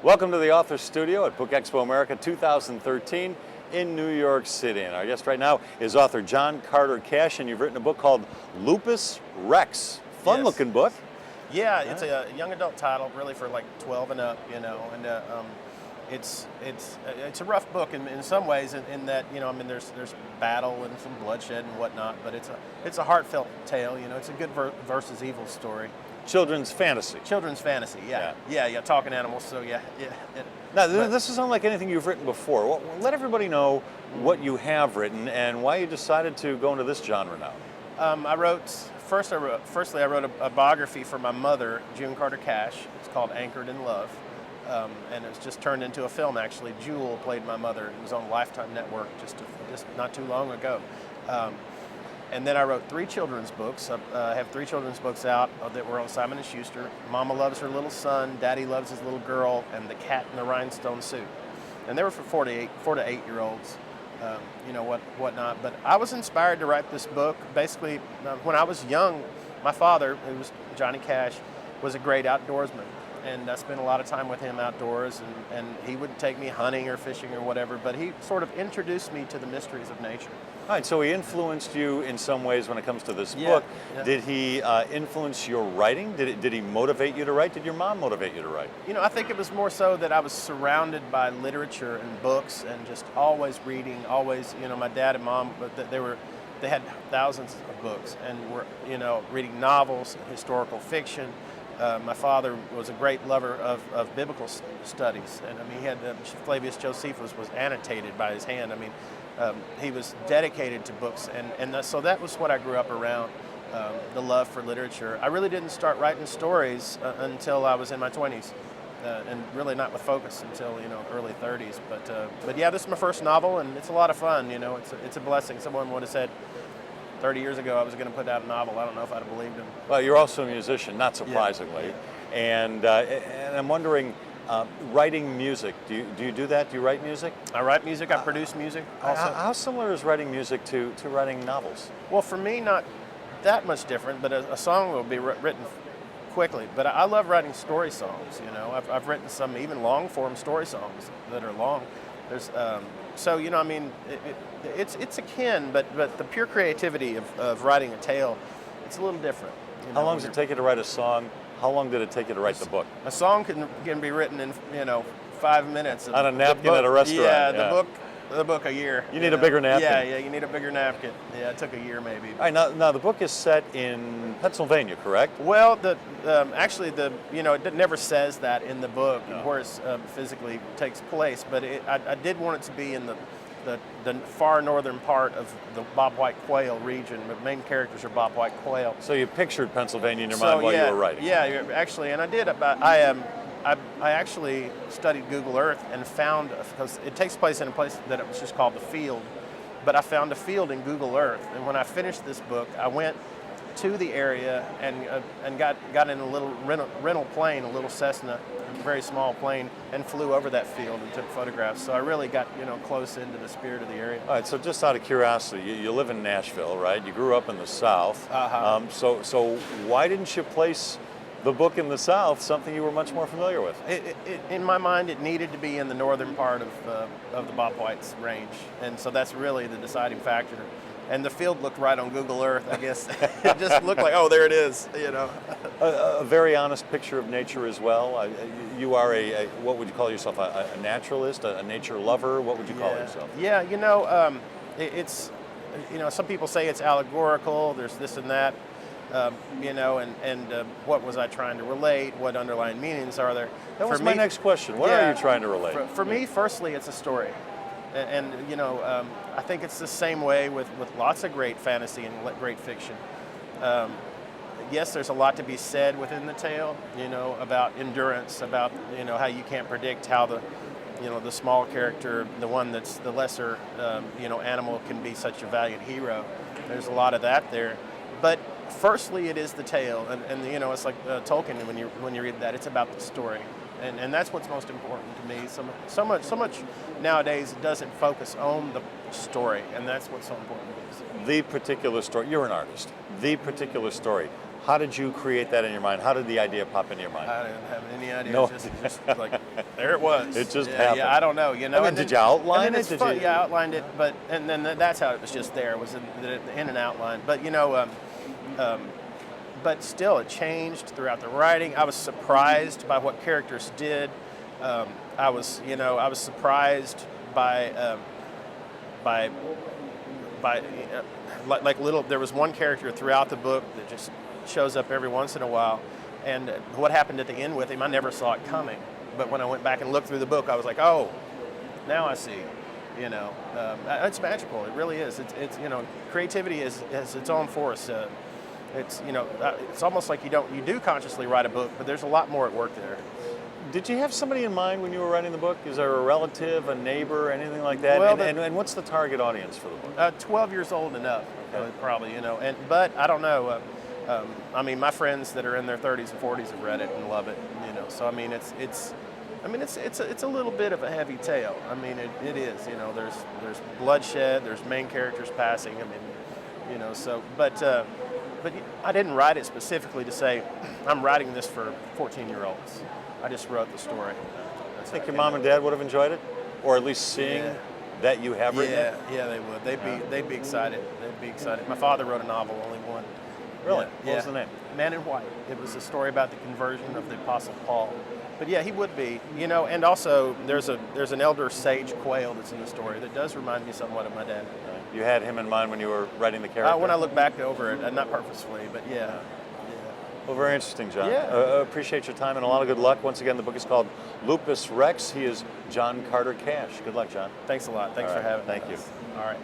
Welcome to the Author Studio at Book Expo America 2013 in New York City. And our guest right now is author John Carter Cash, and you've written a book called Lupus Rex. Fun-looking book. Yeah, it's a young adult title, really for like 12 and up, you know, and it's a rough book in some ways, in that, you know, I mean, there's battle and some bloodshed and whatnot, but it's a heartfelt tale, you know. It's a good versus evil story. Children's fantasy. Children's fantasy, yeah, talking animals. So yeah. Now, this is unlike anything you've written before. Well, let everybody know what you have written and why you decided to go into this genre now. Firstly, I wrote a biography for my mother, June Carter Cash. It's called Anchored in Love, and it was just turned into a film. Actually, Jewel played my mother. It was on Lifetime Network just not too long ago. And then I wrote 3 children's books. I have 3 children's books out that were on Simon & Schuster. Mama Loves Her Little Son, Daddy Loves His Little Girl, and The Cat in the Rhinestone Suit. And they were for 4 to 8-year-olds, you know, whatnot. But I was inspired to write this book. Basically, when I was young, my father, who was Johnny Cash, was a great outdoorsman. And I spent a lot of time with him outdoors, and he would take me hunting or fishing or whatever, but he sort of introduced me to the mysteries of nature. All right, so he influenced you in some ways when it comes to this book. Yeah. Did he influence your writing? Did he motivate you to write? Did your mom motivate you to write? You know, I think it was more so that I was surrounded by literature and books and just always reading, always, you know, my dad and mom, they had thousands of books and were, you know, reading novels, historical fiction. My father was a great lover of biblical studies, and I mean, he had Flavius Josephus was annotated by his hand. I mean, he was dedicated to books, and so that was what I grew up around, the love for literature. I really didn't start writing stories until I was in my 20s, and really not with focus until, you know, early 30s. But yeah, this is my first novel, and it's a lot of fun. You know, it's a blessing. Someone would have said 30 years ago I was going to put out a novel. I don't know if I'd have believed him. Well, you're also a musician, not surprisingly. Yeah. And I'm wondering, writing music, do you do that? Do you write music? I write music, I produce music also. How similar is writing music to writing novels? Well, for me, not that much different, but a song will be written quickly. But I love writing story songs, you know. I've written some even long-form story songs that are long. There's so, you know, I mean, it's akin, but the pure creativity of writing a tale, it's a little different. You know, How long does it take you to write a song? How long did it take you to write the book? A song can be written in, you know, 5 minutes. On a napkin at a restaurant. Yeah, the book a year. You need a bigger napkin. Yeah, you need a bigger napkin. Yeah, it took a year maybe. All right, now the book is set in Pennsylvania, correct? Well, actually, you know, it never says that in the book where it physically takes place, but I did want it to be in the far northern part of the bobwhite quail region. The main characters are bobwhite quail. So you pictured Pennsylvania in your mind while you were writing? Yeah, actually, and I did. I actually studied Google Earth and found, because it takes place in a place that it was just called the Field, but I found a field in Google Earth, and when I finished this book, I went to the area and got in a little rental plane, a little Cessna, a very small plane, and flew over that field and took photographs. So I really got, you know, close into the spirit of the area. All right, so just out of curiosity, you live in Nashville, right? You grew up in the South. So why didn't you place the book in the South, something you were much more familiar with? In my mind, it needed to be in the northern part of the bobwhite's range, and so that's really the deciding factor. And the field looked right on Google Earth, I guess. It just looked like, oh, there it is, you know. A very honest picture of nature as well. You are what would you call yourself, a naturalist, a nature lover? What would you call yourself? Yeah, you know, it's, you know, some people say it's allegorical, there's this and that. You know, and what was I trying to relate? What underlying meanings are there? That was my next question. What are you trying to relate? For me, firstly, it's a story. And you know, I think it's the same way with lots of great fantasy and great fiction. Yes, there's a lot to be said within the tale, you know, about endurance, about, you know, how you can't predict how the small character, the one that's the lesser, you know, animal can be such a valiant hero. There's a lot of that there. But firstly, it is the tale, and you know, it's like Tolkien when you read that, it's about the story, and that's what's most important to me. So much nowadays doesn't focus on the story, and that's what's so important to me. The particular story. You're an artist. The particular story. How did you create that in your mind? How did the idea pop into your mind? I didn't have any idea. No. Just like there it was. It just yeah, happened. Yeah, I don't know. You know. I mean, and did then- you outline and then it? it's Did fun. you- Yeah, I outlined it, but and then that's how it was just there. Was in an outline. But you know, but still, it changed throughout the writing. I was surprised by what characters did. I was surprised by like little. There was one character throughout the book that just shows up every once in a while, and what happened at the end with him, I never saw it coming. But when I went back and looked through the book, I was like, oh, now I see. You know, it's magical. It really is. It's creativity has its own force. It's almost like you do consciously write a book, but there's a lot more at work there. Did you have somebody in mind when you were writing the book? Is there a relative, a neighbor, anything like that? Well, and what's the target audience for the book? 12 years old and up, Okay. probably. But I don't know. I mean, my friends that are in their 30s and 40s have read it and love it. So I mean, it's a little bit of a heavy tale. I mean, it is. There's bloodshed. There's main characters passing. I mean, but I didn't write it specifically to say I'm writing this for 14-year-olds. I just wrote the story. I think your mom and dad would have enjoyed it, or at least seeing that you have written it. Yeah, they would. They'd be excited. They'd be excited. My father wrote a novel, only one. Really? Yeah. What was the name? Man in White. It was a story about the conversion of the Apostle Paul. But yeah, he would be. And also there's an elder sage quail that's in the story that does remind me somewhat of my dad. You had him in mind when you were writing the character? When I look back over it, not purposefully, but yeah. Well, very interesting, John. Yeah. Appreciate your time and a lot of good luck. Once again, the book is called Lupus Rex. He is John Carter Cash. Good luck, John. Thanks a lot. Thanks All for right. having me. Thank you. All right.